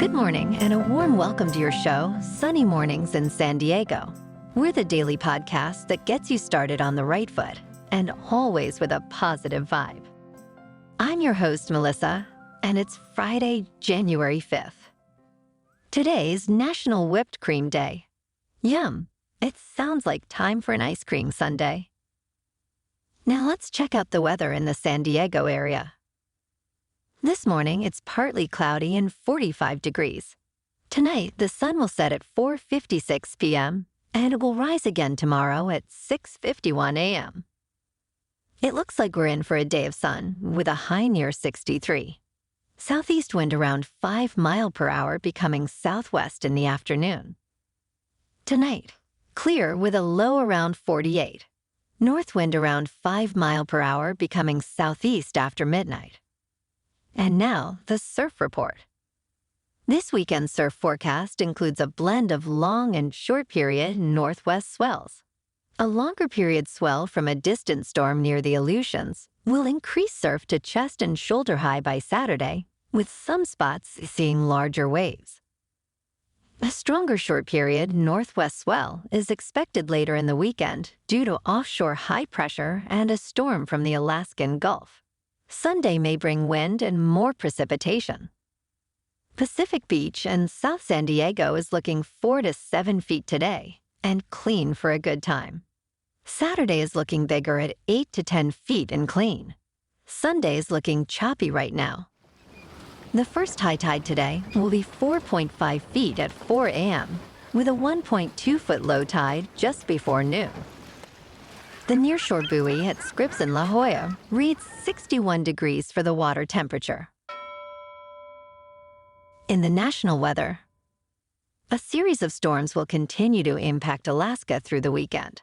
Good morning and a warm welcome to your show, Sunny Mornings in San Diego. We're the daily podcast that gets you started on the right foot and always with a positive vibe. I'm your host, Melissa, and it's Friday, January 5th. Today's National Whipped Cream Day. Yum! It sounds like time for an ice cream sundae. Now let's check out the weather in the San Diego area. This morning, it's partly cloudy and 45 degrees. Tonight, the sun will set at 4:56 p.m., and it will rise again tomorrow at 6:51 a.m. It looks like we're in for a day of sun, with a high near 63. Southeast wind around 5 miles per hour becoming southwest in the afternoon. Tonight, clear with a low around 48. North wind around 5 miles per hour becoming southeast after midnight. And now, the surf report. This weekend's surf forecast includes a blend of long and short period northwest swells. A longer period swell from a distant storm near the Aleutians will increase surf to chest and shoulder high by Saturday, with some spots seeing larger waves. A stronger short period northwest swell is expected later in the weekend due to offshore high pressure and a storm from the Alaskan Gulf. Sunday may bring wind and more precipitation. Pacific Beach and South San Diego is looking 4 to 7 feet today and clean for a good time. Saturday is looking bigger at 8 to 10 feet and clean. Sunday is looking choppy right now. The first high tide today will be 4.5 feet at 4 a.m., with a 1.2 foot low tide just before noon. The nearshore buoy at Scripps in La Jolla reads 61 degrees for the water temperature. In the national weather, a series of storms will continue to impact Alaska through the weekend.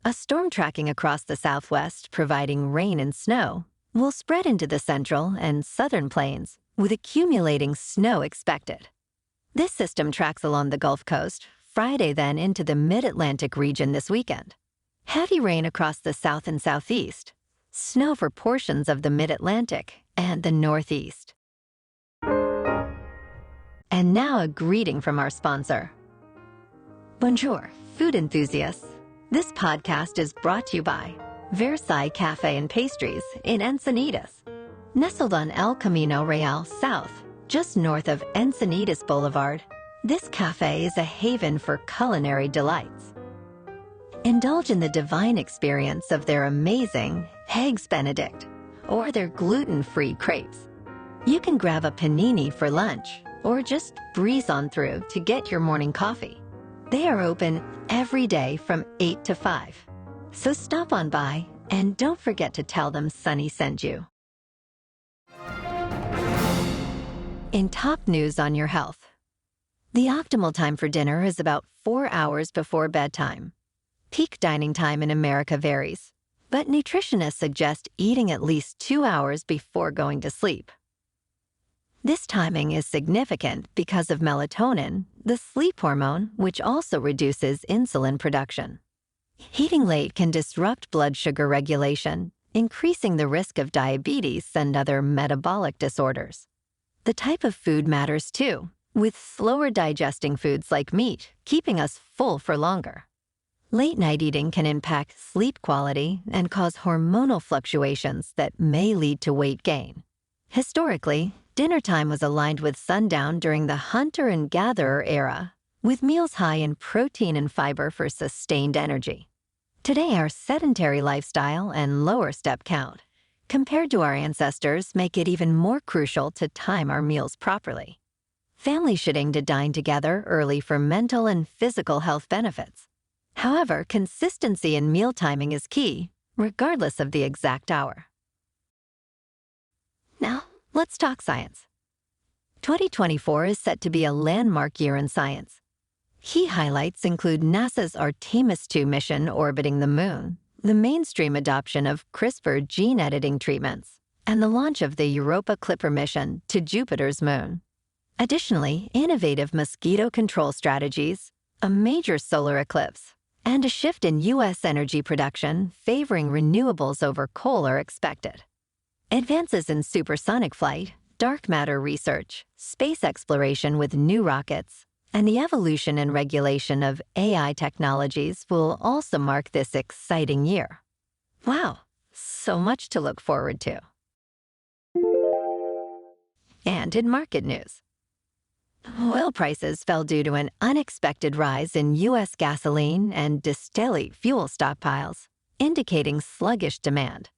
A storm tracking across the southwest, providing rain and snow, will spread into the central and southern plains, with accumulating snow expected. This system tracks along the Gulf Coast, Friday then into the mid-Atlantic region this weekend. Heavy rain across the south and southeast, snow for portions of the mid-Atlantic and the northeast. And now a greeting from our sponsor. Bonjour, food enthusiasts. This podcast is brought to you by Versailles Cafe and Pastries in Encinitas. Nestled on El Camino Real South, just north of Encinitas Boulevard, this cafe is a haven for culinary delights. Indulge in the divine experience of their amazing Eggs Benedict or their gluten-free crepes. You can grab a panini for lunch or just breeze on through to get your morning coffee. They are open every day from 8 to 5. So stop on by and don't forget to tell them Sunny sent you. In top news on your health, the optimal time for dinner is about 4 hours before bedtime. Peak dining time in America varies, but nutritionists suggest eating at least 2 hours before going to sleep. This timing is significant because of melatonin, the sleep hormone, which also reduces insulin production. Eating late can disrupt blood sugar regulation, increasing the risk of diabetes and other metabolic disorders. The type of food matters too, with slower digesting foods like meat keeping us full for longer. Late-night eating can impact sleep quality and cause hormonal fluctuations that may lead to weight gain. Historically, dinner time was aligned with sundown during the hunter and gatherer era, with meals high in protein and fiber for sustained energy. Today, our sedentary lifestyle and lower step count, compared to our ancestors, make it even more crucial to time our meals properly. Families should aim to dine together early for mental and physical health benefits. However, consistency in meal timing is key, regardless of the exact hour. Now, let's talk science. 2024 is set to be a landmark year in science. Key highlights include NASA's Artemis II mission orbiting the Moon, the mainstream adoption of CRISPR gene editing treatments, and the launch of the Europa Clipper mission to Jupiter's moon. Additionally, innovative mosquito control strategies, a major solar eclipse, and a shift in U.S. energy production favoring renewables over coal are expected. Advances in supersonic flight, dark matter research, space exploration with new rockets, and the evolution and regulation of AI technologies will also mark this exciting year. Wow, so much to look forward to. And in market news, oil prices fell due to an unexpected rise in U.S. gasoline and distillate fuel stockpiles, indicating sluggish demand.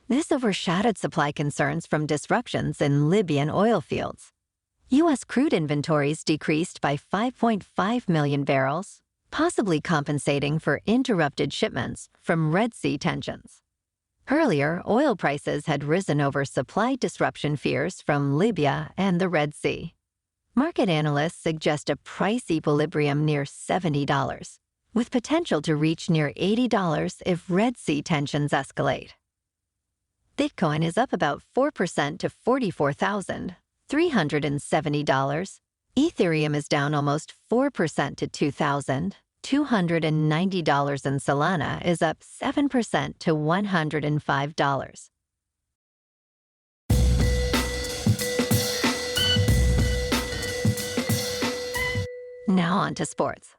This overshadowed supply concerns from disruptions in Libyan oil fields. U.S. crude inventories decreased by 5.5 million barrels, possibly compensating for interrupted shipments from Red Sea tensions. Earlier, oil prices had risen over supply disruption fears from Libya and the Red Sea. Market analysts suggest a price equilibrium near $70, with potential to reach near $80 if Red Sea tensions escalate. Bitcoin is up about 4% to $44,370. Ethereum is down almost 4% to $2,290, and Solana is up 7% to $105. Now on to sports.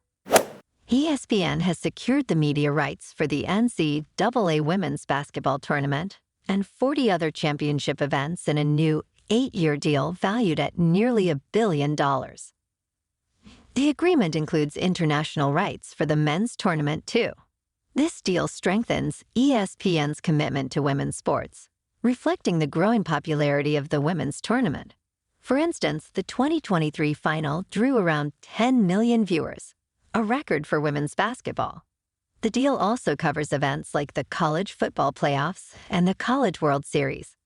ESPN has secured the media rights for the NCAA women's basketball tournament and 40 other championship events in a new 8-year deal valued at nearly $1 billion. The agreement includes international rights for the men's tournament, too. This deal strengthens ESPN's commitment to women's sports, reflecting the growing popularity of the women's tournament. For instance, the 2023 final drew around 10 million viewers, a record for women's basketball. The deal also covers events like the College Football Playoffs and the College World Series.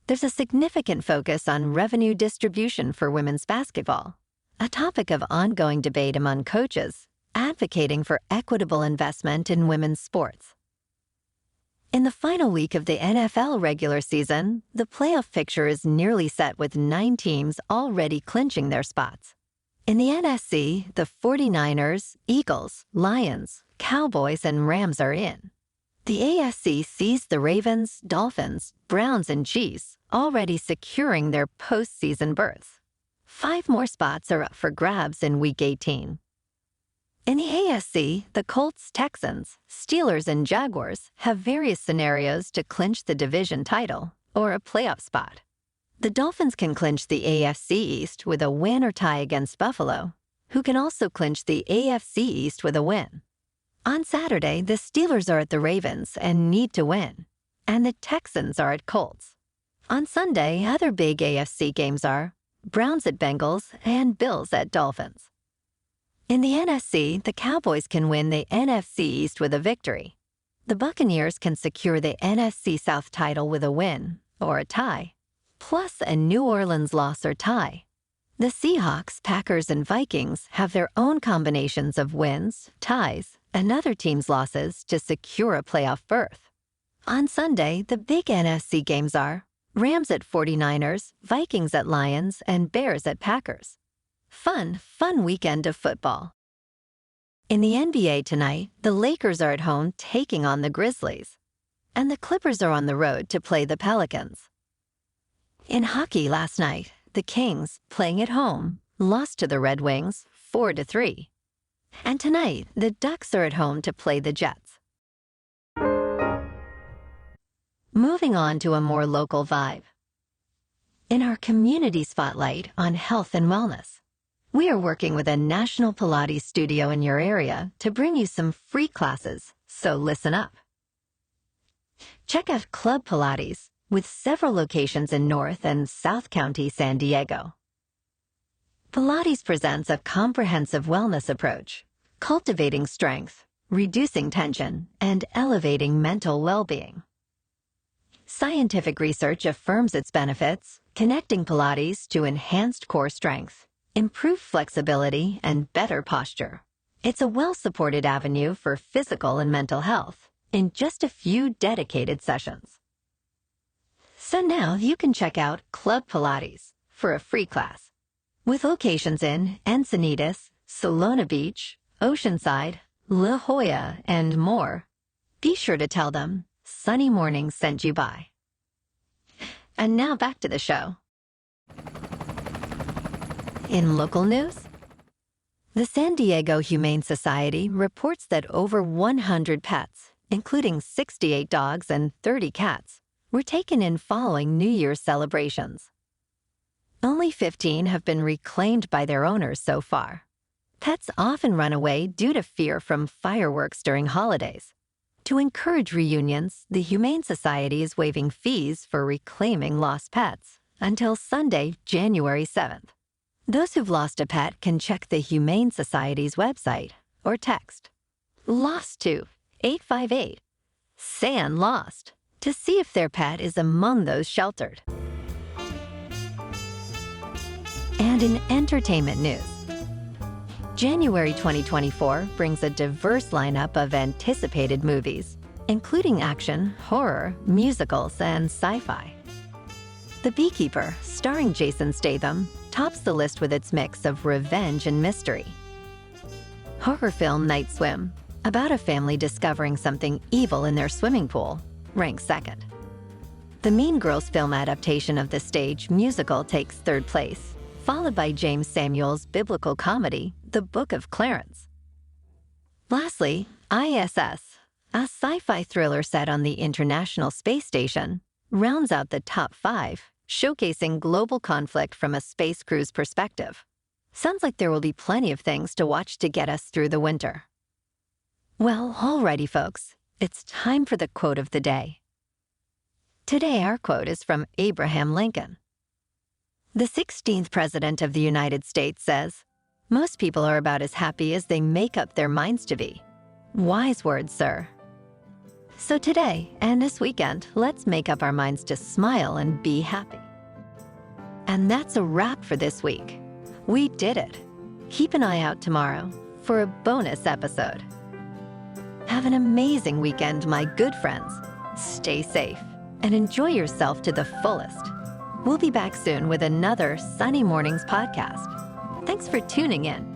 There's a significant focus on revenue distribution for women's basketball, a topic of ongoing debate among coaches advocating for equitable investment in women's sports. In the final week of the NFL regular season, the playoff picture is nearly set with 9 teams already clinching their spots. In the NFC, the 49ers, Eagles, Lions, Cowboys, and Rams are in. The AFC sees the Ravens, Dolphins, Browns, and Chiefs already securing their postseason berths. 5 more spots are up for grabs in Week 18. In the AFC, the Colts, Texans, Steelers, and Jaguars have various scenarios to clinch the division title or a playoff spot. The Dolphins can clinch the AFC East with a win or tie against Buffalo, who can also clinch the AFC East with a win. On Saturday, the Steelers are at the Ravens and need to win, and the Texans are at Colts. On Sunday, other big AFC games are Browns at Bengals and Bills at Dolphins. In the NFC, the Cowboys can win the NFC East with a victory. The Buccaneers can secure the NFC South title with a win or a tie, plus a New Orleans loss or tie. The Seahawks, Packers, and Vikings have their own combinations of wins, ties, and other teams' losses to secure a playoff berth. On Sunday, the big NFC games are Rams at 49ers, Vikings at Lions, and Bears at Packers. Fun weekend of football. In the NBA tonight, the Lakers are at home taking on the Grizzlies, and the Clippers are on the road to play the Pelicans. In hockey last night, the Kings, playing at home, lost to the Red Wings 4-3. And tonight, the Ducks are at home to play the Jets. Moving on to a more local vibe. In our community spotlight on health and wellness, we are working with a national Pilates studio in your area to bring you some free classes, so listen up. Check out Club Pilates, with several locations in North and South County, San Diego. Pilates presents a comprehensive wellness approach, cultivating strength, reducing tension, and elevating mental well-being. Scientific research affirms its benefits, connecting Pilates to enhanced core strength, improved flexibility, and better posture. It's a well-supported avenue for physical and mental health in just a few dedicated sessions. So now you can check out Club Pilates for a free class. With locations in Encinitas, Solana Beach, Oceanside, La Jolla, and more, be sure to tell them Sunny Mornings sent you by. And now back to the show. In local news, the San Diego Humane Society reports that over 100 pets, including 68 dogs and 30 cats, were taken in following New Year's celebrations. Only 15 have been reclaimed by their owners so far. Pets often run away due to fear from fireworks during holidays. To encourage reunions, the Humane Society is waiving fees for reclaiming lost pets until Sunday, January 7th. Those who've lost a pet can check the Humane Society's website or text LOST to 858 SAN LOST to see if their pet is among those sheltered. And in entertainment news, January 2024 brings a diverse lineup of anticipated movies, including action, horror, musicals, and sci-fi. The Beekeeper, starring Jason Statham, tops the list with its mix of revenge and mystery. Horror film Night Swim, about a family discovering something evil in their swimming pool, ranks second. The Mean Girls film adaptation of the stage musical takes third place, followed by James Samuel's biblical comedy, The Book of Clarence. Lastly, ISS, a sci-fi thriller set on the International Space Station, rounds out the top 5, showcasing global conflict from a space crew's perspective. Sounds like there will be plenty of things to watch to get us through the winter. Well, alrighty folks, it's time for the quote of the day. Today our quote is from Abraham Lincoln. The 16th President of the United States says, "Most people are about as happy as they make up their minds to be." Wise words, sir. So today and this weekend, let's make up our minds to smile and be happy. And that's a wrap for this week. We did it. Keep an eye out tomorrow for a bonus episode. Have an amazing weekend, my good friends. Stay safe and enjoy yourself to the fullest. We'll be back soon with another Sunny Mornings podcast. Thanks for tuning in.